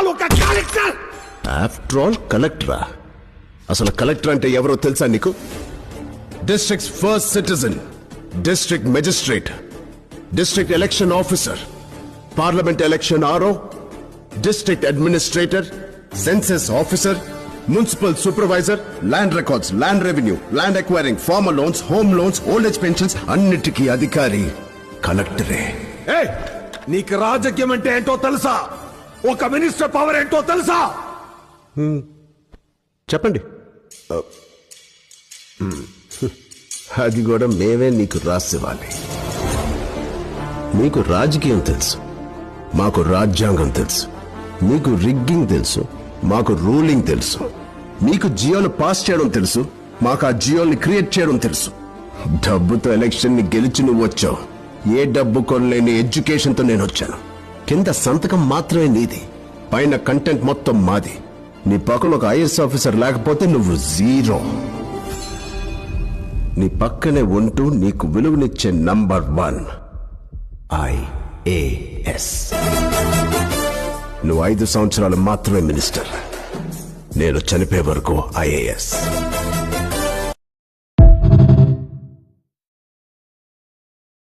All ఒక collector. After all కలెక్టరా? అసలు collector అంటే ఎవరో తెలుసా నీకు? Districts first citizen, district magistrate, district election officer, parliament election RO, district administrator, census officer, municipal supervisor, land records, land revenue, land acquiring, farmer loans, home loans, old age pensions అన్నిటికీ అధికారి కలెక్టరే. ఏయ్, నీకు రాజకీయం అంటే ఏంటో తెలుసా? ఒక మినిస్టర్ పవర్ ఏంటో తెలుసా? చెప్పండి. అది కూడా మేమే నీకు రాసివ్వాలి. మీకు రాజకీయం తెలుసు, మాకు రాజ్యాంగం తెలుసు. మీకు రిగ్గింగ్ తెలుసు, మాకు రూలింగ్ తెలుసు. మీకు జియోలు పాస్ చేయడం తెలుసు, మాకు ఆ జియోల్ని క్రియేట్ చేయడం తెలుసు. డబ్బుతో ఎలక్షన్ ని గెలిచి నువ్వు వచ్చావు. ఏ డబ్బు కొనలేని ఎడ్యుకేషన్ తో నేను వచ్చాను. కింద సంతకం మాత్రమే నీది, పైన కంటెంట్ మొత్తం మాది. నీ పక్కన ఒక ఐఏఎస్ ఆఫీసర్ లేకపోతే నువ్వు జీరో. నీ పక్కనే ఉంటూ నీకు విలువనిచ్చే నంబర్ 1 IAS. నువ్వు 5 సంవత్సరాలు మాత్రమే మినిస్టర్, నేను చనిపోయే వరకు IAS.